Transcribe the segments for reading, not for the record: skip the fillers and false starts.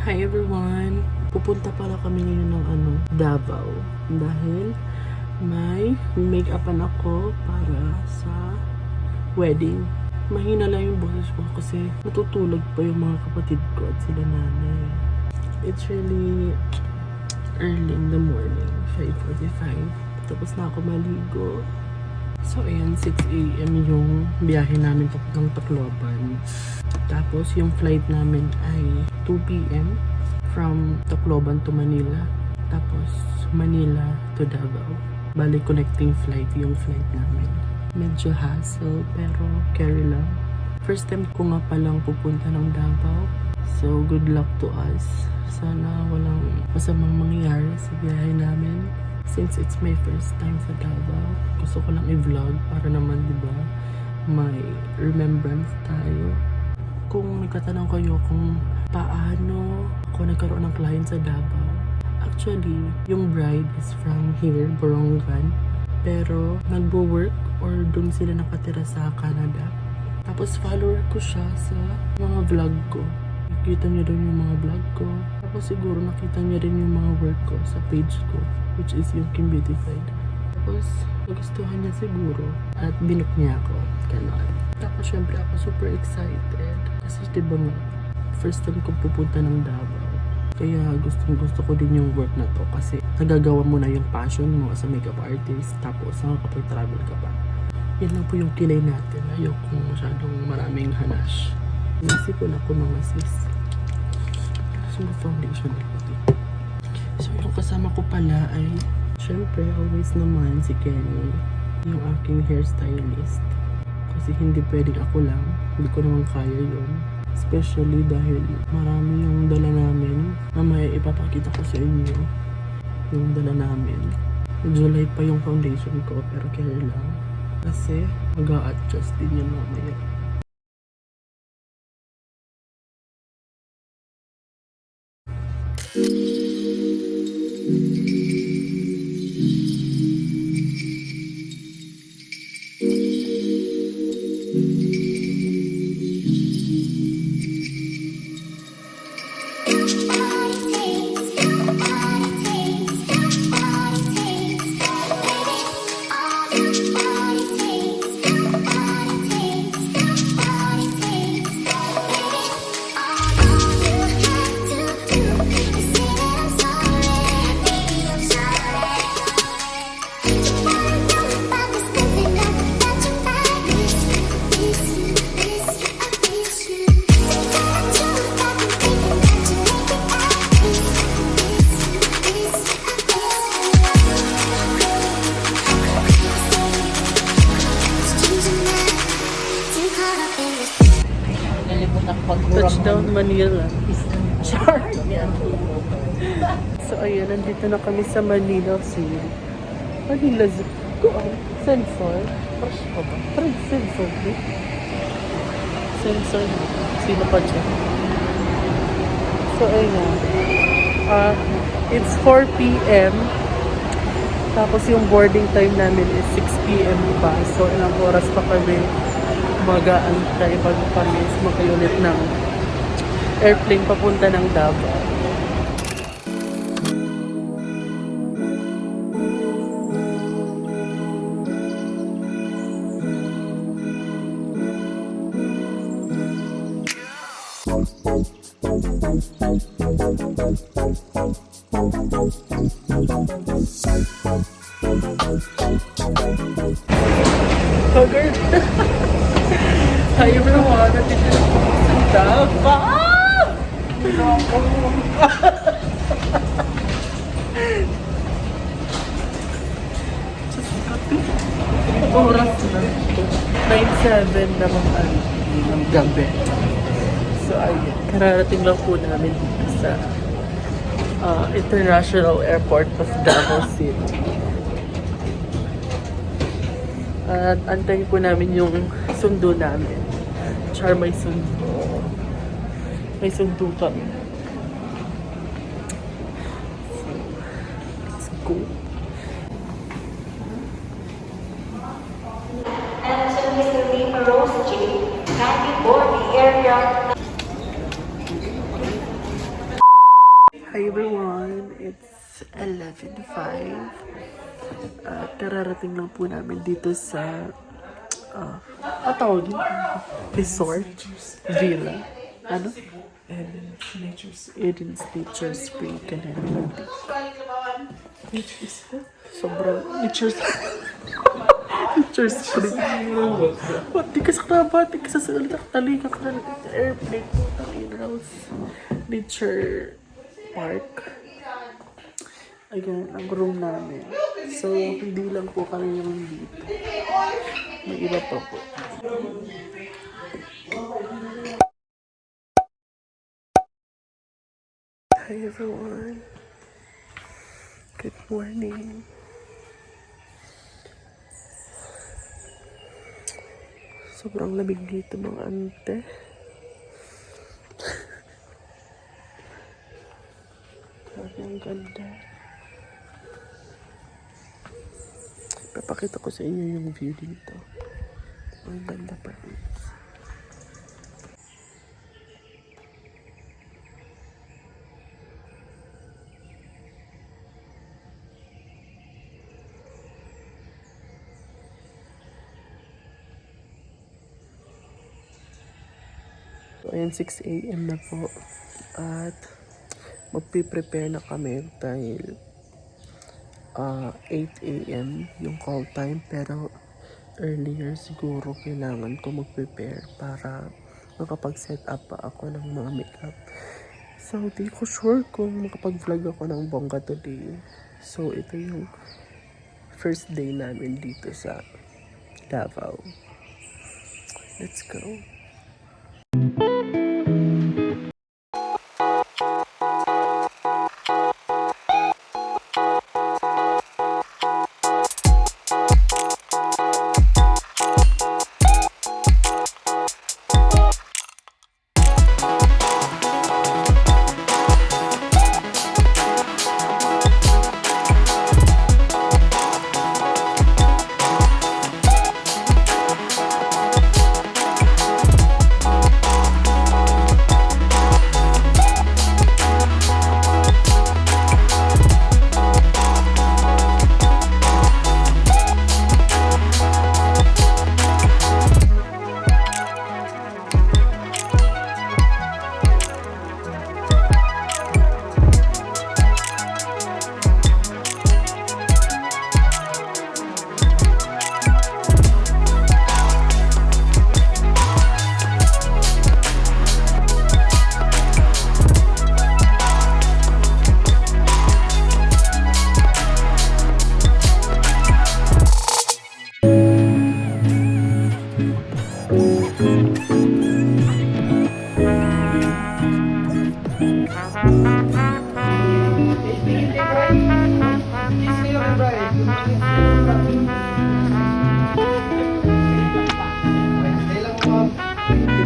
Hi everyone! Pupunta pala kami ngayon ng Davao dahil may make-upan ako para sa wedding. Mahina lang yung boses ko kasi natutulog pa yung mga kapatid ko at sila nanay. It's really early in the morning, 5:45. Tapos na ako maligo. So ayan, 6 AM yung biyahe namin papuntang Tacloban. Tapos yung flight namin ay 2 PM from Tacloban to Manila. Tapos Manila to Davao. Bali connecting flight yung flight namin. Medyo hassle pero carry lang. First time ko nga palang pupunta ng Davao. So good luck to us. Sana walang masamang mangyayari sa biyahe namin. Since it's my first time sa Davao, gusto ko lang i-vlog para naman, di ba, may remembrance tayo. Kung nagtatanong kayo kung paano ako nagkaroon ng client sa Davao, actually, yung bride is from here, Borongan, pero nagbo-work or dun sila nakatira sa Canada. Tapos follower ko siya sa mga vlog ko. Nakita niyo rin yung mga vlog ko. Tapos siguro nakita niya rin yung mga work ko sa page ko, which is yung Kim Beautified. Tapos nagustuhan niya siguro at binook niya ako. Ganon. Tapos syempre ako super excited. Kasi diba nga, first time kong pupunta ng Davao. Kaya gusto ko din yung work na to. Kasi nagagawa mo na yung passion mo as a makeup artist. Tapos nakakapag-travel ka pa. Yan lang po yung kilay natin. Ayoko masyadong maraming hanash. Nasip ko na ako mga sis. So foundation na ito. So yung kasama ko pala ay syempre always naman si Kenny, yung aking hairstylist. Kasi hindi pwedeng ako lang, hindi ko naman kaya yun. Especially dahil marami yung dala namin. Mamaya ipapakita ko sa inyo yung dala namin. July pa yung foundation ko pero care lang. Kasi mag-a-adjust din yan mamaya. Touchdown Manila. So ayun, nandito na kami sa Manila Zoo. Manila Zoo. Sensor. Fresh pa ba? Fresh sensor. Sensor. Sino pa dyan? So ayun. It's 4 PM. Tapos yung boarding time namin is 6 PM pa. So ilang oras pa kami mag-aantay bago kami makayulit ng airplane papunta ng Davao. Haggard. Hi everyone, nandito na po sa Davao. Oras na. 9:07 naman ng gabi. So ayun, kararating lang po namin dito sa International Airport of Davao City. At antayin po namin yung sundo namin. Char may sundo. May sundo kami. So, let's go. And to Mr. Lima Rose J. Kindly board the area. 11:05. Kararating lang po namin dito sa tawag yun? Resort? Villa? Ano? Eden's Nature Spring Calendar. Sobrang Nature Spring. Di ka sa krabat, di ka sa salita, talika ka na airplane po. Nature Park. Ayan, ang room namin. So, hindi lang po kami yung dito. May iba pa po. Hi everyone. Good morning. Sobrang lamig dito mga ante. Grabe ang ganda. Papakita ko sa inyo yung view dito. Ang ganda pa rin. So, ayan, 6 a.m. na po. At magpiprepare na kami dahil 8 a.m. yung call time. Pero earlier siguro kailangan ko mag-prepare para makapag-set up pa ako ng mga makeup. So, di ko sure kung makapag-vlog ako ng bongga today. So, ito yung first day namin dito sa Davao. Let's go.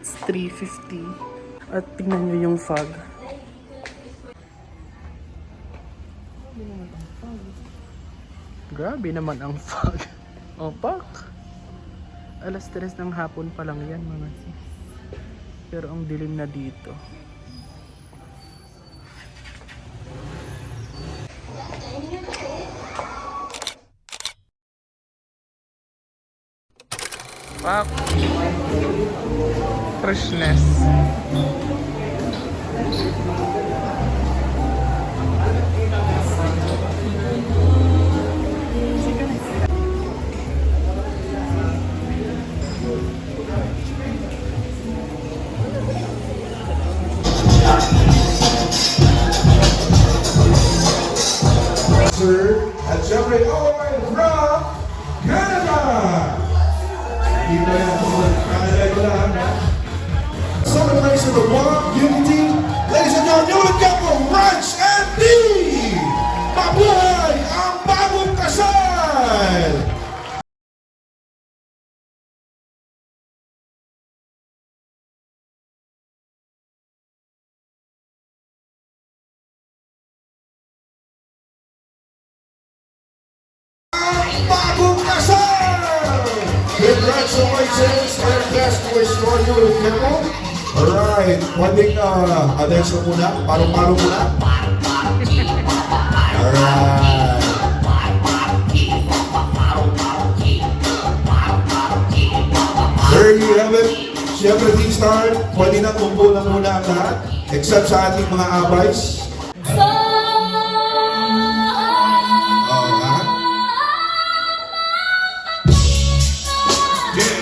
It's 3:50 at tingnan nyo yung fog. Grabe naman ang fog. Opak. Alas 3 ng hapon pa lang yan mga sis. Pero ang dilim na dito. Pak. Freshness. At syempre, all the way from Canada! Dito yan po, Canada ito lang. Celebration of One Unity. Ladies and gentlemen, yung nagkakong Ranch and D! Mabuhay ang bagong kasal! Bagong kasal! Congratulations and best wish for you, Kiko. Alright, pwedeng attention muna, parang-parang muna. Alright. There you have it. Siyempre, Team Star, pwede na tumbo na muna ang lahat. Except sa ating mga abays. Alright. Yeah.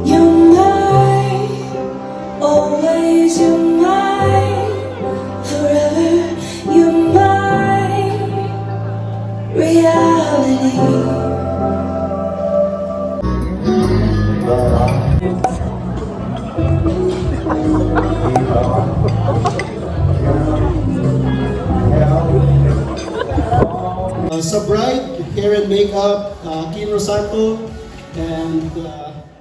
You're mine, always you're mine, forever you're mine, reality. Sa bride, hair and makeup, Kim Rosanto, and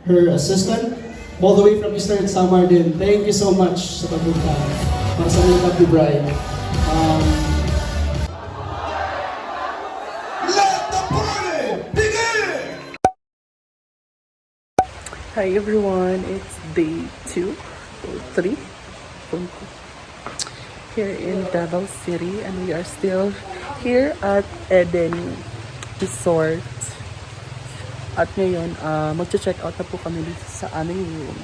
her assistant, all the way from Eastern Samar din. Thank you so much sa pagpunta para sa makeup ni bride. Let the party begin! Hi everyone, it's day 2 or 3 here in Davao City, and we are still here at Eden Resort. At ngayon, magche-check out na po kami dito sa aming room.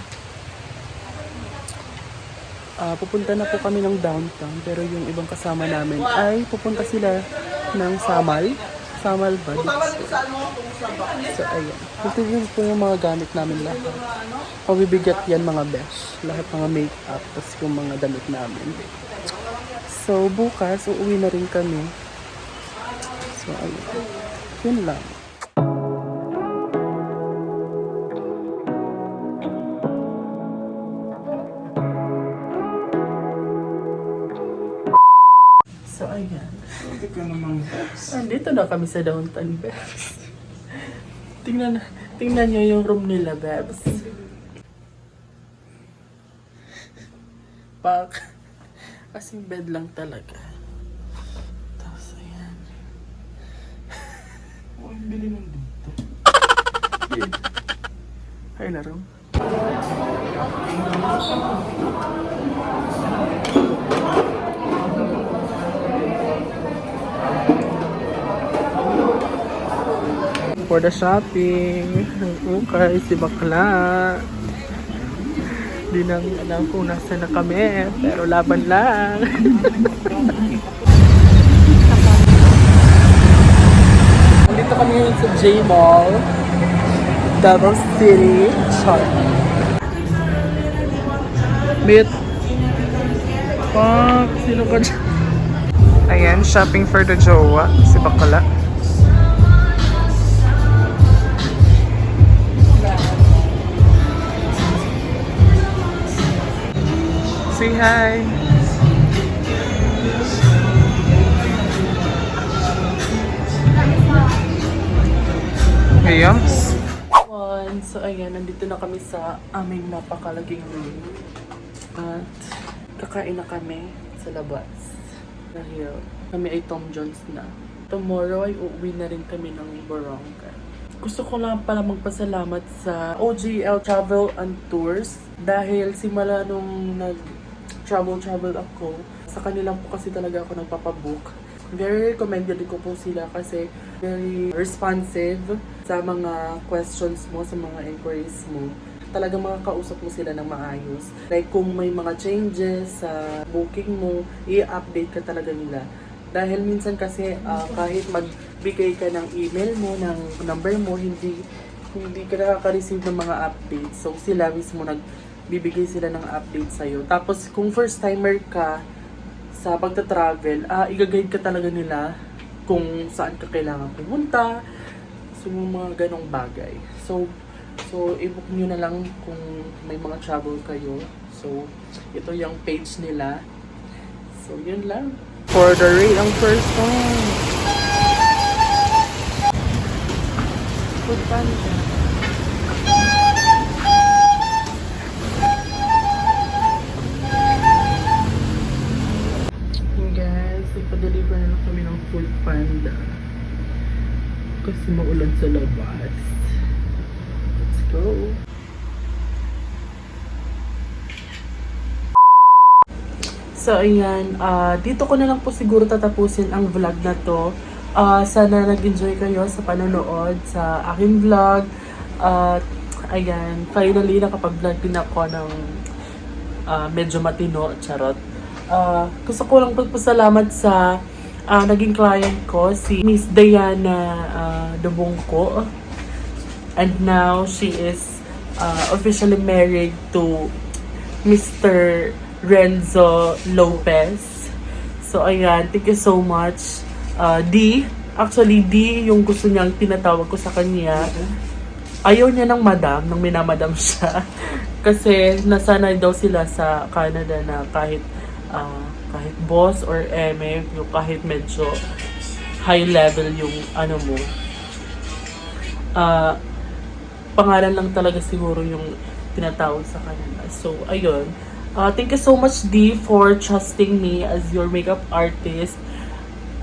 Pupunta na po kami ng downtown, pero yung ibang kasama namin ay pupunta sila ng Samal ba? So ayan, ito yun po yung mga gamit namin lahat. Pabibigat yan mga besh, lahat mga make-up, tapos yung mga damit namin. So bukas, uuwi na rin kami. So ayun, yun lang. So ayan. Andito na kami sa downtown, Bebs. Tingnan nyo yung room nila, Bebs. Kasing bed lang talaga. Tapos ayan. Ang bili ng dito. Ay na room. For the shopping. Okay, si bakla. Di nang alam kung nasa na kami, pero laban lang. Nandito kami ngayon sa J-Mall, Davao City. Meet. Fuck, sino ka dyan? Ayan, shopping for the jowa, si bakla. Say hi! Ayan. So ayan, nandito na kami sa aming napakalaging room. At kakain na kami sa labas. Dahil kami ay Tom Jones na. Tomorrow ay uuwi na rin kami ng Barangay. Gusto ko lang pala magpasalamat sa OGL Travel and Tours. Dahil simula nung travel ako, sa kanila po kasi talaga ako nagpapabook. Very recommended ko po sila kasi very responsive sa mga questions mo, sa mga inquiries mo. Talagang makakausap mo sila ng maayos. Like kung may mga changes sa booking mo, i-update ka talaga nila. Dahil minsan kasi kahit magbigay ka ng email mo, ng number mo, hindi ka nakaka-receive ng mga updates. So sila mismo bibigay sila ng update sa'yo. Tapos, kung first timer ka sa pagta-travel, i-guide ka talaga nila kung saan ka kailangan pumunta. So, mga ganong bagay. So i-book nyo na lang kung may mga travel kayo. So, ito yung page nila. So, yun lang. For the rate ang first one. Food panda. Guys, ipa-deliver na lang kami ng Food Panda. kasi maulan sa labas. Let's go. So, ayan. Dito ko na lang po siguro tatapusin ang vlog na to. Sana nag-enjoy kayo sa panonood sa aking vlog. At, ayan. Finally, nakapag-vlog din ako ng medyo matino. Charot. Gusto ko lang pagpasalamat sa naging client ko, si Miss Diana Dubongko. And now, she is officially married to Mr. Renzo Lopez. So, ayan. Thank you so much. D. Actually, D yung gusto niyang tinatawag ko sa kanya. Ayaw niya ng madam, nang minamadam siya. Kasi nasanay daw sila sa Canada na kahit boss or eme, yung kahit medyo high level yung ano mo. Pangalan lang talaga siguro yung tinatawag sa kanila. So, ayun. Thank you so much, D, for trusting me as your makeup artist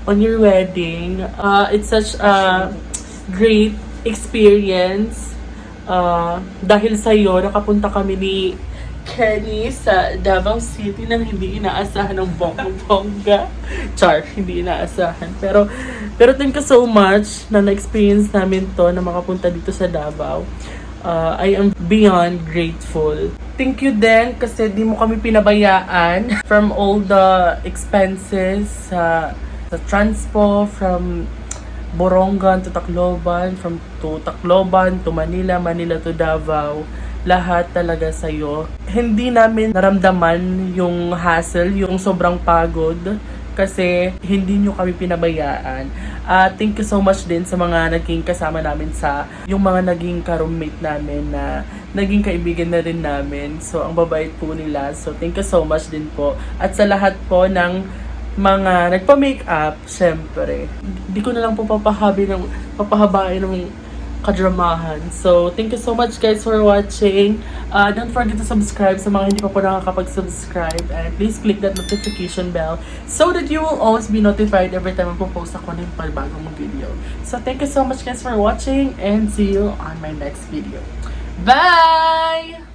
on your wedding. It's such a great experience. Dahil sa'yo, nakapunta kami ni Kenny sa Davao City nang hindi inaasahan ng bongga. Char, hindi inaasahan. Pero thank you so much na na-experience namin to na makapunta dito sa Davao. I am beyond grateful. Thank you din kasi di mo kami pinabayaan from all the expenses sa transpo from Borongan to Tacloban, to Tacloban to Manila, Manila to Davao. Lahat talaga sa'yo. Hindi namin naramdaman yung hassle, yung sobrang pagod kasi hindi nyo kami pinabayaan. Thank you so much din sa mga naging kasama namin yung mga naging ka-roommate namin na naging kaibigan na rin namin. So, ang babait po nila. So, thank you so much din po. At sa lahat po ng mga nagpa-makeup, syempre, di ko na lang po papahabain ng kadramahan. So, thank you so much guys for watching. Don't forget to subscribe sa mga hindi pa po nakakapag-subscribe. And please click that notification bell so that you will always be notified every time magpo-post ako ng bagong video. So, thank you so much guys for watching and see you on my next video. Bye!